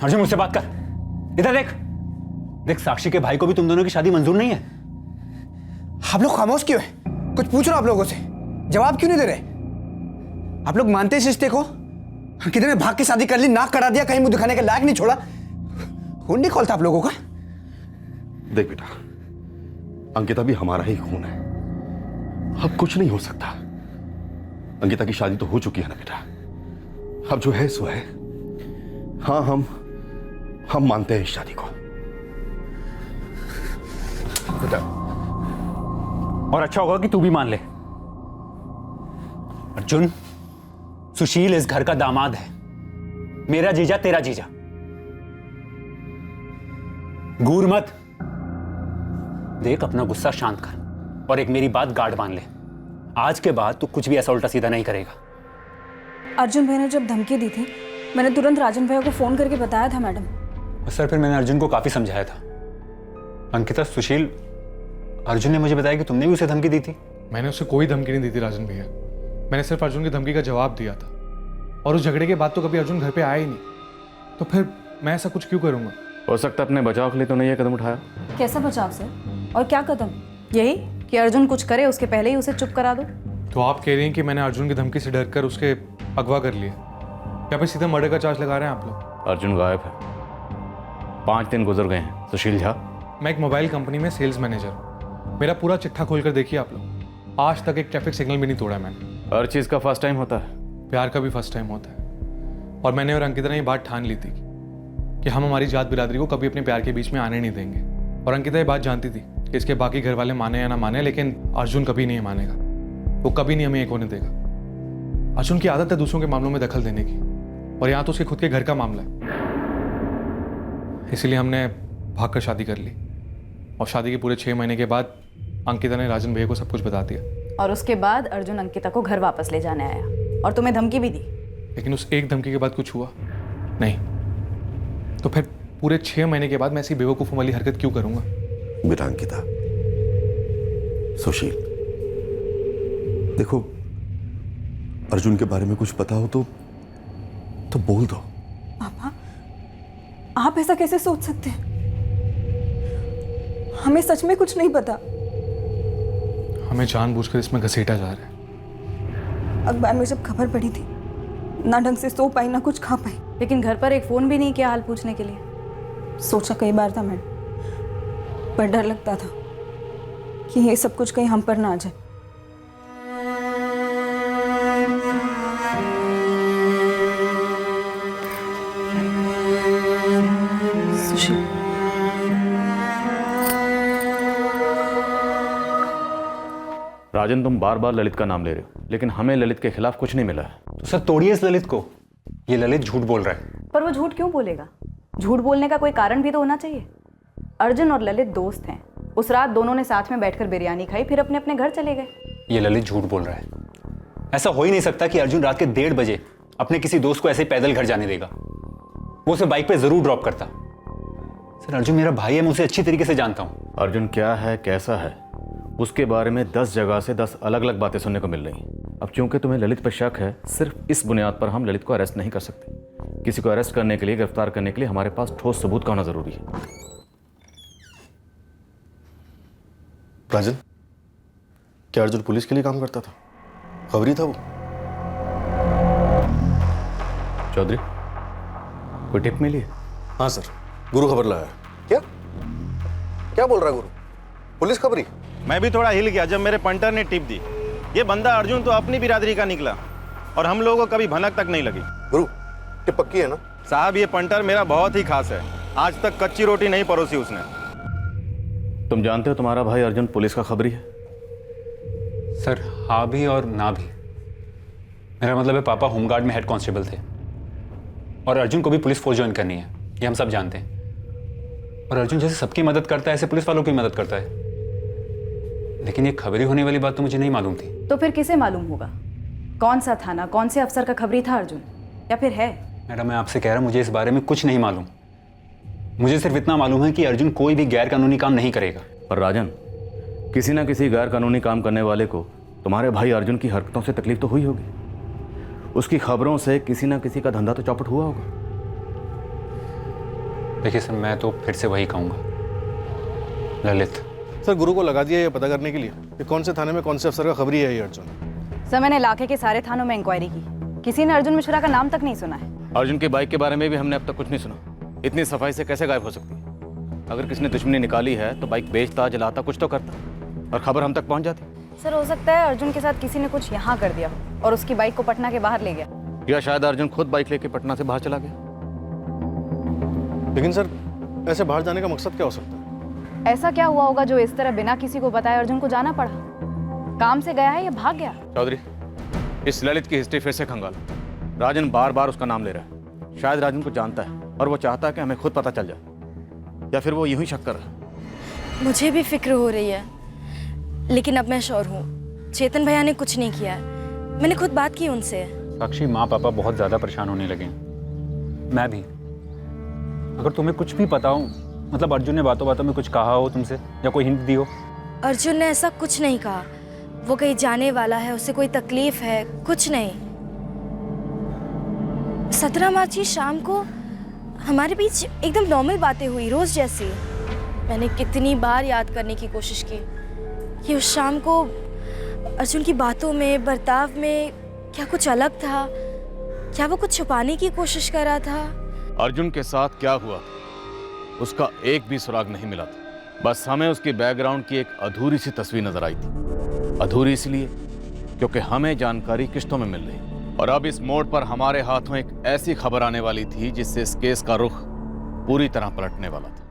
अर्जुन मुझसे बात कर। इधर देख। देख, साक्षी के भाई को भी तुम दोनों की शादी मंजूर नहीं है।
आप लोग खामोश क्यों है? कुछ पूछ रहा आप लोगों से, जवाब क्यों नहीं दे रहे? आप लोग मानते इस रिश्ते को? कितने भाग के शादी कर ली, नाक कटा दिया, कहीं मुंह दिखाने के लायक नहीं छोड़ा। खून नहीं खोलता आप लोगों का?
देख बेटा, अंकिता भी हमारा ही खून है। अब कुछ नहीं हो सकता। अंकिता की शादी तो हो चुकी है ना बेटा। अब जो है सो है। हाँ, हम मानते हैं इस शादी को।
बेटा, और अच्छा होगा कि तू भी मान ले। अर्जुन, सुशील इस घर का दामाद है। मेरा जीजा तेरा जीजा। घूर मत। देख, अपना गुस्सा शांत कर और एक मेरी बात गार्ड मान ले। आज के बाद तू कुछ भी ऐसा उल्टा सीधा नहीं करेगा।
अर्जुन भैया ने जब धमकी दी थी, मैंने तुरंत राजन भैया को फोन करके बताया था मैडम।
सर, फिर मैंने अर्जुन को काफी समझाया था। अंकिता, सुशील, अर्जुन ने मुझे बताया कि तुमने भी उसे धमकी दी थी।
मैंने उसे कोई धमकी नहीं दी थी राजन भैया। मैंने सिर्फ अर्जुन की धमकी का जवाब दिया था। और उस झगड़े के बाद तो कभी अर्जुन घर पे आया ही नहीं, तो फिर मैं ऐसा कुछ क्यों करूँगा?
हो सकता है अपने बचाव के लिए तो नहीं ये कदम उठाया।
कैसा बचाव सर? और क्या कदम? यही कि अर्जुन कुछ करे उसके पहले ही उसे चुप करा दो।
तो आप कह रही हैं कि मैंने अर्जुन की धमकी से डरकर उसके अगवा कर लिया, या फिर सीधा मर्डर का चार्ज लगा रहे हैं आप लोग?
अर्जुन गायब है, 5 दिन गुजर गए हैं। सुशील झा,
मैं एक मोबाइल कंपनी में सेल्स मैनेजर हूँ। मेरा पूरा चिट्ठा खोल कर देखिए आप लोग, आज तक एक ट्रैफिक सिग्नल भी नहीं तोड़ा मैंने।
हर चीज़ का फर्स्ट टाइम होता है,
प्यार का भी फर्स्ट टाइम होता है। और मैंने और अंकिता ने ये बात ठान ली थी कि हम हमारी जात बिरादरी को कभी अपने प्यार के बीच में आने नहीं देंगे। और अंकिता ये बात जानती थी कि इसके बाकी घर वाले माने या ना माने, लेकिन अर्जुन कभी नहीं मानेगा, वो कभी नहीं हमें एक होने देगा। अर्जुन की आदत है दूसरों के मामलों में दखल देने की, और यहाँ तो उसके खुद के घर का मामला है। इसीलिए हमने भागकर शादी कर ली, और शादी के पूरे 6 महीने के बाद अंकिता ने राजन भैया को सब कुछ बता दिया।
और उसके बाद अर्जुन अंकिता को घर वापस ले जाने आया और तुम्हें धमकी भी दी।
लेकिन उस एक धमकी के बाद कुछ हुआ नहीं, तो फिर पूरे 6 महीने के बाद मैं ऐसी बेवकूफ़ों वाली हरकत क्यों करूंगा?
बेटा अंकिता, सुशील, देखो अर्जुन के बारे में कुछ पता हो तो बोल दो।
पापा, आप ऐसा कैसे सोच सकते हैं? हमें सच में कुछ नहीं पता।
हमें जानबूझकर इसमें घसीटा जा रहा है।
अखबार में जब खबर पड़ी थी, ना ढंग से सो पाई ना कुछ खा पाई।
लेकिन घर पर एक फ़ोन भी नहीं किया हाल पूछने के लिए।
सोचा कई बार था मैडम, पर डर लगता था कि ये सब कुछ कहीं हम पर ना आ जाए। सुशील,
राजन, तुम बार बार ललित का नाम ले रहे हो, लेकिन हमें ललित के खिलाफ कुछ नहीं मिला है।
तो सर तोड़िए इस ललित को, ये ललित झूठ बोल रहा है।
पर वो झूठ क्यों बोलेगा? झूठ बोलने का कोई कारण भी तो होना चाहिए। अर्जुन और ललित दोस्त हैं। उस रात दोनों ने साथ में बैठकर बिरयानी खाई, फिर अपने अपने घर चले गए।
ये ललित झूठ बोल रहा है। ऐसा हो ही नहीं सकता कि अर्जुन रात के 1:30 बजे अपने किसी दोस्त को ऐसे ही पैदल घर जाने देगा। वो उसे बाइक पे जरूर ड्रॉप करता। सर अर्जुन मेरा भाई है, मैं उसे अच्छी तरीके से जानता हूँ।
अर्जुन क्या है, कैसा है, उसके बारे में 10 जगह से 10 अलग अलग बातें सुनने को मिल रही हैं। अब क्योंकि तुम्हें ललित पर शक है, सिर्फ इस बुनियाद पर हम ललित को अरेस्ट नहीं कर सकते। किसी को अरेस्ट करने के लिए, गिरफ्तार करने के लिए हमारे पास ठोस सबूत का होना जरूरी है।
राजन, क्या अर्जुन पुलिस के लिए काम करता था? खबरी था वो?
चौधरी, कोई टिप मिली है?
हाँ सर, गुरु खबर लाया।
क्या क्या बोल रहा है गुरु? पुलिस खबरी?
मैं भी थोड़ा हिल गया जब मेरे पंटर ने टिप दी। ये बंदा अर्जुन तो अपनी बिरादरी का निकला, और हम लोगों को कभी भनक तक नहीं लगी।
गुरु, टिप पक्की है ना?
साहब, ये पंटर मेरा बहुत ही खास है। आज तक कच्ची रोटी नहीं परोसी उसने।
तुम जानते हो तुम्हारा भाई अर्जुन पुलिस का खबरी है?
सर हाँ भी और ना भी। मेरा मतलब है पापा होमगार्ड में हेड कांस्टेबल थे, और अर्जुन को भी पुलिस फोर्स ज्वाइन करनी है, ये हम सब जानते हैं। और अर्जुन जैसे सबकी मदद करता है, ऐसे पुलिस वालों की मदद करता है। लेकिन ये खबरी होने वाली बात तो मुझे नहीं मालूम थी।
तो फिर किसे मालूम होगा? कौन सा थाना, कौन से अफसर का खबरी था अर्जुन, या फिर है?
मैडम मैं आपसे कह रहा हूँ, मुझे इस बारे में कुछ नहीं मालूम। मुझे सिर्फ इतना मालूम है कि अर्जुन कोई भी गैर कानूनी काम नहीं करेगा।
पर राजन, किसी ना किसी गैर कानूनी काम करने वाले को तुम्हारे भाई अर्जुन की हरकतों से तकलीफ तो हुई होगी। उसकी खबरों से किसी ना किसी का धंधा तो चौपट हुआ होगा।
देखिए सर, मैं तो फिर से वही कहूँगा, ललित।
सर गुरु को लगा दिया ये पता करने के लिए कि कौन से थाने में कौन से अफसर का खबरी है ये अर्जुन।
सर मैंने इलाके के सारे थानों में इंक्वायरी की, किसी ने अर्जुन मिश्रा का नाम तक नहीं सुना है।
अर्जुन की बाइक के बारे में भी हमने अब तक कुछ नहीं सुना। इतनी सफाई से कैसे गायब हो सकती है? अगर किसी ने दुश्मनी निकाली है तो बाइक बेचता, जलाता, कुछ तो करता, और खबर हम तक पहुंच जाती।
सर हो सकता है अर्जुन के साथ किसी ने कुछ यहाँ कर दिया और उसकी बाइक को पटना के बाहर ले गया,
या शायद अर्जुन खुद बाइक लेके पटना से बाहर चला गया।
लेकिन सर ऐसे बाहर जाने का मकसद क्या हो सकता है?
ऐसा क्या हुआ होगा जो इस तरह बिना किसी को बताए अर्जुन को जाना पड़ा? काम से गया है या भाग गया?
चौधरी, इस ललित की हिस्ट्री फिर से खंगालो। राजन बार बार उसका नाम ले रहा है। शायद राजन को जानता है और वो चाहता है कि हमें खुद पता चल जाए, या फिर वो यूं ही शक कर रहा है।
मुझे भी फिक्र हो रही है, लेकिन अब मैं श्योर हूँ चेतन भैया ने कुछ नहीं किया है। मैंने खुद बात की उनसे।
साक्षी, माँ पापा बहुत ज़्यादा परेशान होने लगे, मैं भी। अगर तुम्हें कुछ भी पता हो, मतलब अर्जुन ने बातों बातों में कुछ कहा हो तुमसे या कोई हिंट दी हो?
अर्जुन ने ऐसा कुछ नहीं कहा। वो कहीं जाने वाला है, उसे कोई तकलीफ है, कुछ नहीं। 17 मार्च की शाम को हमारे बीच एकदम नॉर्मल बातें हुई, रोज जैसी। मैंने कितनी बार याद करने की कोशिश की कि उस शाम को अर्जुन की बातों में, बर्ताव में क्या कुछ अलग था, क्या वो कुछ छुपाने की कोशिश कर रहा था।
अर्जुन के साथ क्या हुआ उसका एक भी सुराग नहीं मिला था। बस हमें उसकी बैकग्राउंड की एक अधूरी सी तस्वीर नजर आई थी। अधूरी इसलिए क्योंकि हमें जानकारी किश्तों में मिल रही, और अब इस मोड़ पर हमारे हाथों एक ऐसी खबर आने वाली थी जिससे इस केस का रुख पूरी तरह पलटने वाला था।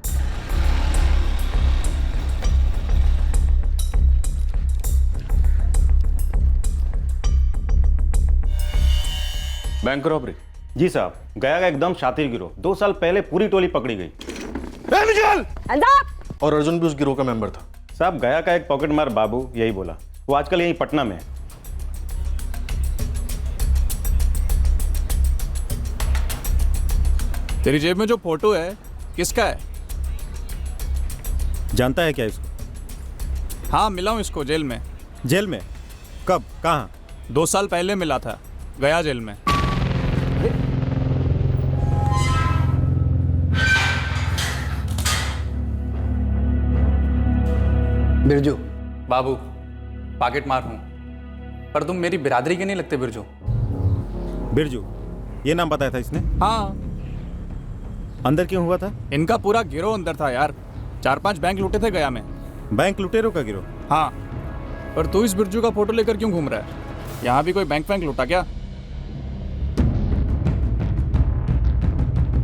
Bank robbery.
जी साहब, गया का एकदम शातिर गिरोह 2 साल पहले पूरी टोली पकड़ी गई।
और अर्जुन भी उस गिरोह का मेंबर था।
साहब, गया का एक पॉकेट मार बाबू यही बोला। वो आजकल यहीं पटना में है।
तेरी जेब में जो फोटो है किसका है?
जानता है क्या इसको?
हाँ, मिला हूँ इसको जेल में।
जेल में? कब? कहाँ?
2 साल पहले मिला था, गया जेल में।
बिरजू।
बाबू, पॉकेट मार हूँ, पर तुम मेरी बिरादरी के नहीं लगते बिरजू।
बिरजू, ये नाम बताया था इसने?
हाँ।
अंदर क्यों हुआ था?
इनका पूरा गिरोह अंदर था यार। 4-5 बैंक लूटे थे गया में।
बैंक लुटेरों का गिरोह?
हाँ, पर तू इस बिरजू का फोटो लेकर क्यों घूम रहा है? यहाँ भी कोई बैंक लूटा क्या?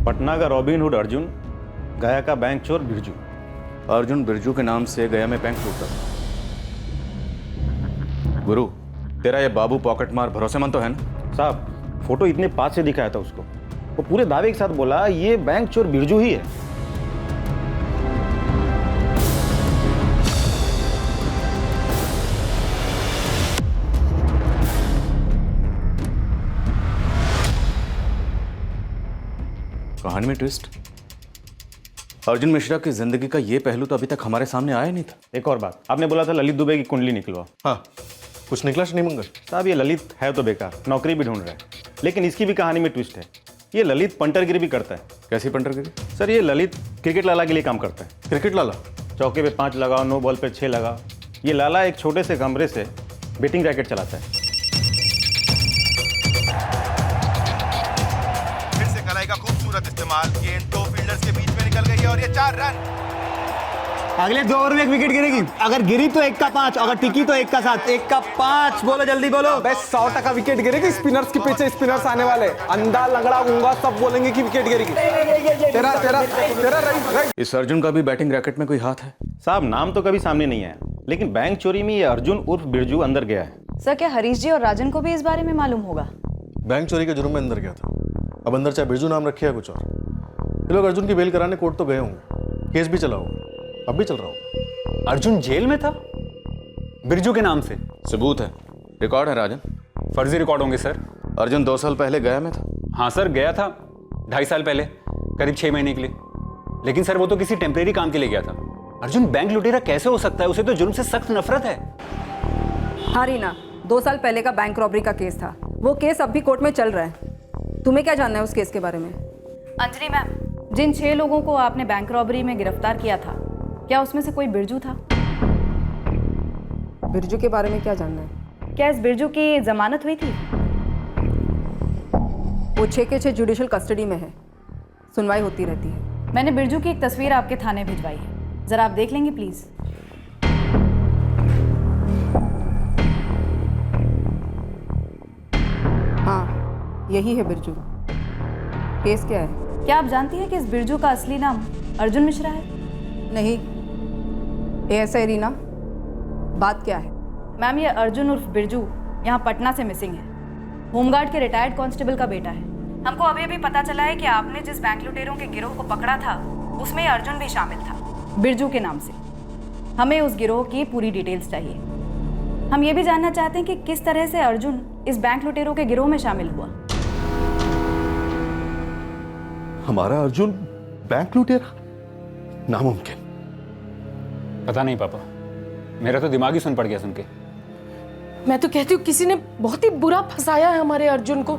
पटना का रॉबिनहुड अर्जुन, गया का बैंक चोर बिरजू।
अर्जुन बिरजू के नाम से गया में बैंक लूटा। गुरु, तेरा ये बाबू पॉकेट मार भरोसेमंद तो है ना?
साहब, फोटो इतने पास से दिखाया था उसको, वो पूरे दावे के साथ बोला ये बैंक चोर बिरजू ही है।
कहानी में ट्विस्ट। अर्जुन मिश्रा की जिंदगी का ये पहलू तो अभी तक हमारे सामने आया नहीं था।
एक और बात, आपने बोला था ललित दुबे की कुंडली निकलवा।
हाँ, कुछ निकला शनि मंगल?
साहब, ये ललित है तो बेकार, नौकरी भी ढूंढ रहा है, लेकिन इसकी भी कहानी में ट्विस्ट है। ये ललित पंटरगिरी भी करता है।
कैसी पंटरगिरी?
सर, ये ललित क्रिकेट लाला के लिए काम करता है।
क्रिकेट लाला?
चौके पे 5 लगाओ, नो बॉल पे 6 लगाओ। ये लाला एक छोटे से कमरे से बेटिंग रैकेट चलाता है।
फिर से कलाई का खूबसूरत इस्तेमाल, गेंद 2 फील्डर्स के बीच में निकल गई है और ये 4 रन।
अगले 2 ओवर में 1 विकेट गिरेगी। अगर गिरी तो 1 का 5, अगर टिकी तो 1 का 7। 1 का 5 बोलो, जल्दी बोलो।
बस 100% विकेट गिरेगी। स्पिनर्स के पीछे स्पिनर्स आने वाले, अंधा लंगड़ा गूंगा सब बोलेंगे कि विकेट गिरेगी। तेरा राइट।
इस अर्जुन का भी बैटिंग रैकेट में कोई हाथ है?
साहब, नाम तो कभी सामने नहीं आया, लेकिन बैंक चोरी में ये अर्जुन उर्फ बिरजू अंदर गया है।
सर, क्या हरीश जी और राजन को भी इस बारे में मालूम होगा?
बैंक चोरी के जुर्म में अंदर गया था। अब अंदर चाहे बिरजू नाम रखे या कुछ और, ये लोग अर्जुन की बेल कराने कोर्ट तो गए होंगे। केस भी चला होगा, अब भी चल रहा होगा।
अर्जुन जेल में था बिरजू के नाम से?
सबूत है, रिकॉर्ड है राजन।
फर्जी रिकॉर्ड होंगे सर।
अर्जुन 2 साल पहले गया में था।
हाँ सर, गया था 2.5 साल पहले, करीब 6 महीने के लिए। लेकिन सर, वो तो किसी टेम्परेरी काम के लिए गया था। अर्जुन बैंक लुटेरा कैसे हो सकता है? उसे तो जुर्म से सख्त नफरत है।
हाँ रीना, 2 साल पहले का बैंक रॉबरी का केस था। वो केस अब भी कोर्ट में चल रहा है। तुम्हें क्या जानना है उस केस के बारे में?
अंजलि मैम, जिन 6 लोगों को आपने बैंक रॉबरी में गिरफ्तार किया था, क्या उसमें से कोई बिरजू था?
बिरजू के बारे में क्या जानना है?
क्या इस बिरजू की जमानत हुई थी?
वो 6 के 6 जुडिशियल कस्टडी में है, सुनवाई होती रहती है।
मैंने बिरजू की एक तस्वीर आपके थाने भिजवाई है, जरा आप देख लेंगे प्लीज।
हाँ, यही है बिरजू। केस क्या है?
क्या आप जानती हैं कि इस बिरजू का असली नाम अर्जुन मिश्रा है?
नहीं। ऐसा है रीना, बात क्या है?
मैम, ये अर्जुन उर्फ बिरजू यहाँ पटना से मिसिंग है। होमगार्ड के रिटायर्ड कांस्टेबल का बेटा है। हमको अभी अभी पता चला है कि आपने जिस बैंक लुटेरों के गिरोह को पकड़ा था, उसमें ये अर्जुन भी शामिल था, बिरजू के नाम से। हमें उस गिरोह की पूरी डिटेल्स चाहिए। हम ये भी जानना चाहते हैं कि किस तरह से अर्जुन इस बैंक लुटेरों के गिरोह में शामिल हुआ।
हमारा अर्जुन बैंक लुटेरा? नामुमकिन।
पता नहीं पापा, मेरा तो दिमाग ही सुन पड़ गया सुन के।
मैं तो कहती हूँ किसी ने बहुत ही बुरा फंसाया है हमारे अर्जुन को।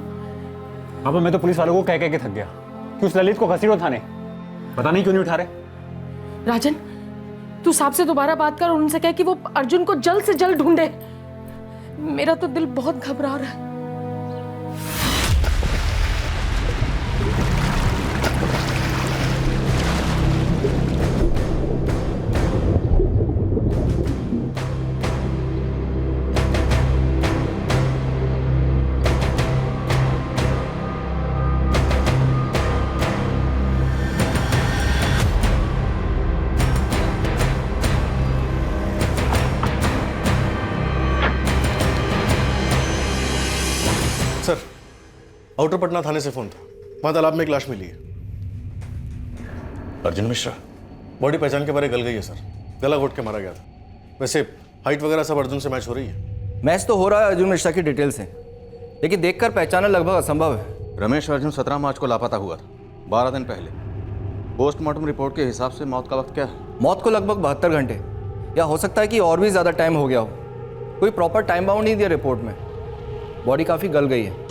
पापा मैं तो पुलिस वालों को कह कह के थक गया कि उस ललित को घसीटो थाने, पता नहीं क्यों नहीं उठा रहे।
राजन, तू साहब से दोबारा बात कर और उनसे कह कि वो अर्जुन को जल्द से जल्द ढूंढे। मेरा तो दिल बहुत घबरा रहा है।
सर, आउटर पटना थाने से फोन था, वहां तालाब में एक लाश मिली है।
अर्जुन मिश्रा?
बॉडी पहचान के बारे गल गई है सर, गला घोट के मारा गया था। वैसे हाइट वगैरह सब अर्जुन से मैच हो रही है।
मैच तो हो रहा है अर्जुन मिश्रा की डिटेल से, लेकिन देखकर पहचानना लगभग असंभव है।
रमेश अर्जुन 17 मार्च को लापता हुआ था, 12 दिन पहले। पोस्टमार्टम रिपोर्ट के हिसाब से मौत का वक्त क्या है?
मौत को लगभग 72 घंटे, या हो सकता है कि और भी ज़्यादा टाइम हो गया हो। कोई प्रॉपर टाइम बाउंड नहीं दिया रिपोर्ट में। बॉडी काफ़ी गल गई है।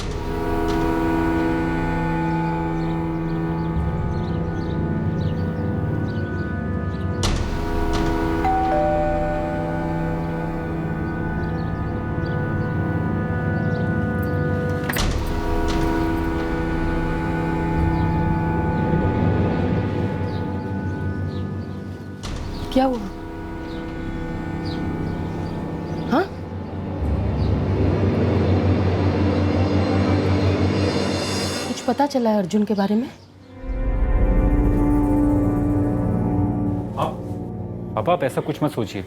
क्या हुआ? हाँ? कुछ पता चला है अर्जुन के बारे में?
पापा आप ऐसा कुछ मत सोचिए।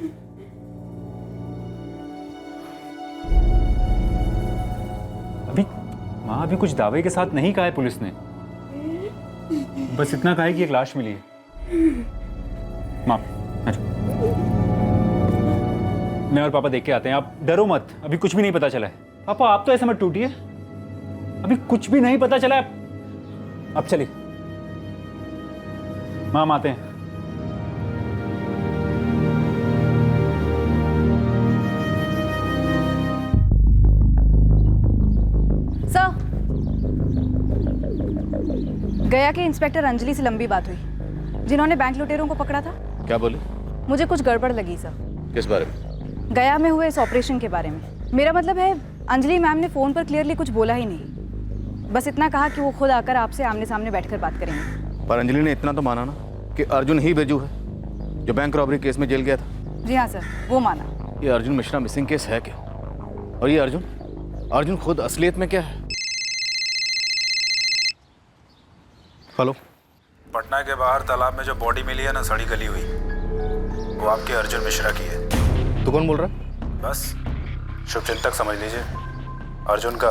अभी कुछ दावे के साथ नहीं कहा है पुलिस ने, बस इतना कहा है कि एक लाश मिली है। माँ, मैं और पापा देख के आते हैं, आप डरो मत, अभी कुछ भी नहीं पता चला है। पापा आप तो ऐसे मत टूटिए, अभी कुछ भी नहीं पता चला है। अब चलिए माँ, हम आते हैं।
सर, गया के इंस्पेक्टर अंजलि से लंबी बात हुई, जिन्होंने बैंक लुटेरों को पकड़ा था।
क्या बोले?
मुझे कुछ गड़बड़ लगी सर।
किस बारे में?
गया में हुए इस ऑपरेशन के बारे में। मेरा मतलब है, अंजलि मैम ने फ़ोन पर क्लियरली कुछ बोला ही नहीं, बस इतना कहा कि वो खुद आकर आपसे आमने सामने बैठकर बात करेंगे।
पर अंजलि ने इतना तो माना ना कि अर्जुन ही बिरजू है जो बैंक रॉबरी केस में जेल गया था।
जी हाँ सर, वो माना।
ये अर्जुन मिश्रा मिसिंग केस है क्या? और ये अर्जुन खुद असलियत में क्या है?
हेलो,
पटना के बाहर तालाब में जो बॉडी मिली है ना, सड़ी गली हुई, वो आपके अर्जुन मिश्रा की है।
तू कौन बोल रहा है?
बस शुभचिंतक समझ लीजिए, अर्जुन का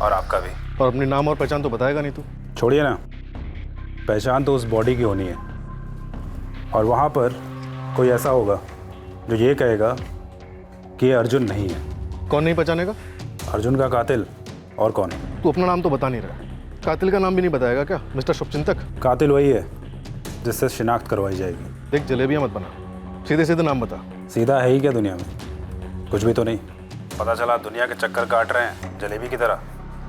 और आपका भी।
और अपनी नाम और पहचान तो बताएगा नहीं तू?
छोड़िए ना, पहचान तो उस बॉडी की होनी है, और वहाँ पर कोई ऐसा होगा जो ये कहेगा कि ये अर्जुन नहीं है।
कौन नहीं पहचानेगा?
अर्जुन का कातिल, और कौन?
तू अपना नाम तो बता नहीं रहा, कातिल का नाम भी नहीं बताएगा क्या मिस्टर शुभचिंतक?
कातिल वही है जिससे शिनाख्त करवाई जाएगी।
देख, जलेबियाँ मत बना, सीधे सीधे नाम बता।
सीधा है ही क्या दुनिया में? कुछ भी तो नहीं। पता चला दुनिया के चक्कर काट रहे हैं जलेबी की तरह,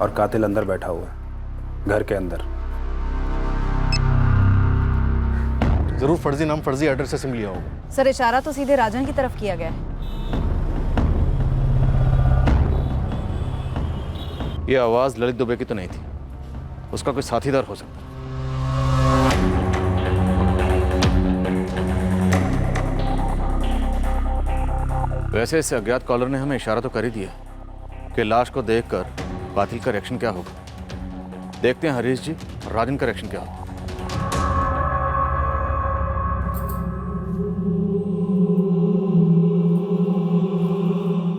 और कातिल अंदर बैठा हुआ है, घर के अंदर।
जरूर फर्जी नाम फर्जी एड्रेस से सिम लिया होगा।
सर, इशारा तो सीधे राजन की तरफ किया गया है।
ये आवाज ललित दुबे की तो नहीं थी, उसका कोई साथीदार हो सकता है। वैसे इस अज्ञात कॉलर ने हमें इशारा तो कर ही दिया कि लाश को देखकर कातिल का रिएक्शन क्या होगा। देखते हैं हरीश जी, राजन का रिएक्शन क्या होगा।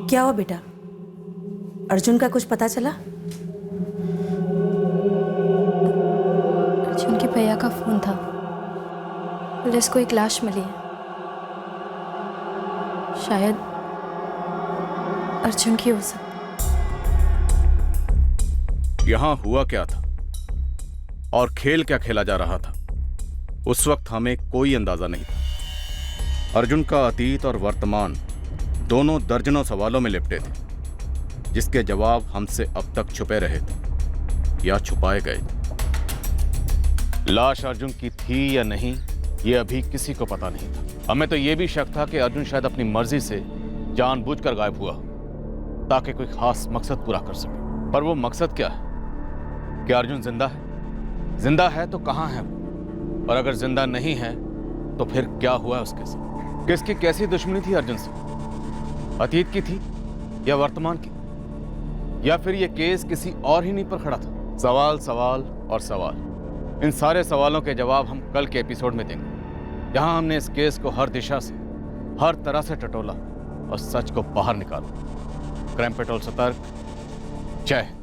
क्या हुआ बेटा? अर्जुन का कुछ पता चला?
अर्जुन के भैया का फोन था, पुलिस को एक लाश मिली है, शायद अर्जुन की हो सकती।
यहां हुआ क्या था और खेल क्या खेला जा रहा था, उस वक्त हमें कोई अंदाजा नहीं था। अर्जुन का अतीत और वर्तमान दोनों दर्जनों सवालों में लिपटे थे, जिसके जवाब हमसे अब तक छुपे रहे थे। या छुपाए गए। लाश अर्जुन की थी या नहीं, ये अभी किसी को पता नहीं था। हमें तो ये भी शक था कि अर्जुन शायद अपनी मर्जी से जानबूझकर गायब हुआ ताकि कोई खास मकसद पूरा कर सके। पर वो मकसद क्या है? क्या अर्जुन जिंदा है? जिंदा है तो कहां है वो? और अगर जिंदा नहीं है तो फिर क्या हुआ है उसके साथ? किसकी कैसी दुश्मनी थी अर्जुन से? अतीत की थी या वर्तमान की? या फिर ये केस किसी और ही नींव पर खड़ा था? सवाल सवाल और सवाल। इन सारे सवालों के जवाब हम कल के एपिसोड में देंगे, जहां हमने इस केस को हर दिशा से, हर तरह से टटोला और सच को बाहर निकाला। क्राइम पेट्रोल सतर्क। जय हिंद।